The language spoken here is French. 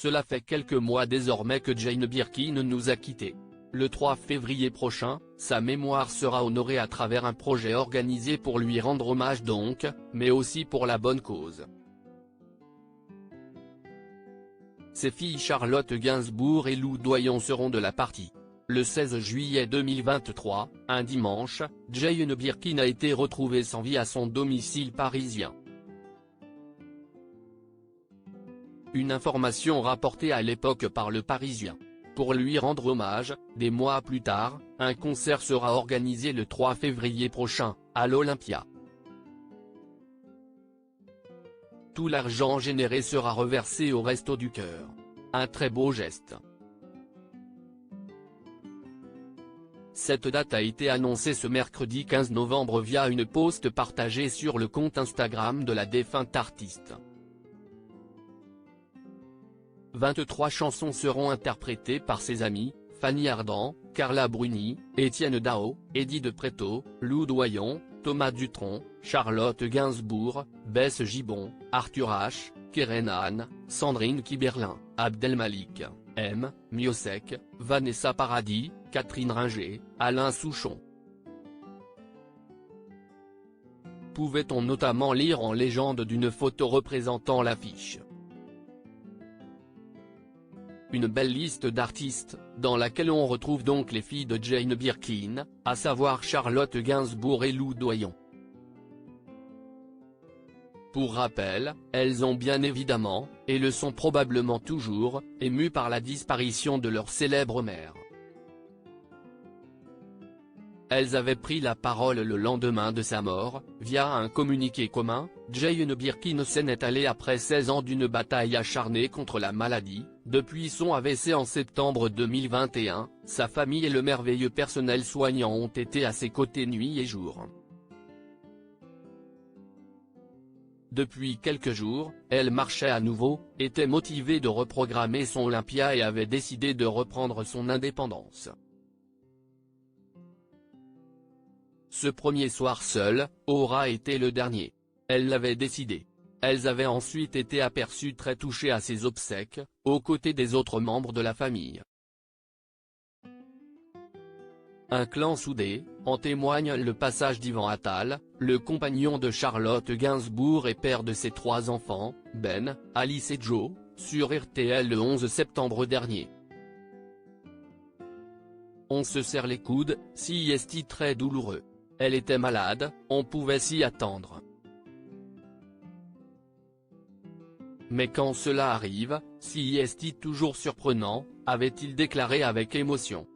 Cela fait quelques mois désormais que Jane Birkin nous a quittés. Le 3 février prochain, sa mémoire sera honorée à travers un projet organisé pour lui rendre hommage donc, mais aussi pour la bonne cause. Ses filles Charlotte Gainsbourg et Lou Doyon seront de la partie. Le 16 juillet 2023, un dimanche, Jane Birkin a été retrouvée sans vie à son domicile parisien. Une information rapportée à l'époque par Le Parisien. Pour lui rendre hommage, des mois plus tard, un concert sera organisé le 3 février prochain, à l'Olympia. Tout l'argent généré sera reversé au Restos du Cœur. Un très beau geste. Cette date a été annoncée ce mercredi 15 novembre via une post partagée sur le compte Instagram de la défunte artiste. 23 chansons seront interprétées par ses amis, Fanny Ardant, Carla Bruni, Étienne Dao, Eddie de Pretto, Lou Doyon, Thomas Dutronc, Charlotte Gainsbourg, Bess Gibbon, Arthur H, Keren Han, Sandrine Kiberlin, Abdelmalik, M, Miosek, Vanessa Paradis, Catherine Ringer, Alain Souchon. Pouvait-on notamment lire en légende d'une photo représentant l'affiche. Une belle liste d'artistes, dans laquelle on retrouve donc les filles de Jane Birkin, à savoir Charlotte Gainsbourg et Lou Doyon. Pour rappel, elles ont bien évidemment, et le sont probablement toujours, émues par la disparition de leur célèbre mère. Elles avaient pris la parole le lendemain de sa mort, via un communiqué commun. Jane Birkin s'en est allée après 16 ans d'une bataille acharnée contre la maladie. Depuis son AVC en septembre 2021, sa famille et le merveilleux personnel soignant ont été à ses côtés nuit et jour. Depuis quelques jours, elle marchait à nouveau, était motivée de reprogrammer son Olympia et avait décidé de reprendre son indépendance. Ce premier soir seul, aura été le dernier. Elle l'avait décidé. Elles avaient ensuite été aperçues très touchées à ses obsèques, aux côtés des autres membres de la famille. Un clan soudé, en témoigne le passage d'Ivan Attal, le compagnon de Charlotte Gainsbourg et père de ses 3 enfants, Ben, Alice et Joe, sur RTL le 11 septembre dernier. On se serre les coudes, si est très douloureux. Elle était malade, on pouvait s'y attendre. Mais quand cela arrive, si est toujours surprenant, avait-il déclaré avec émotion.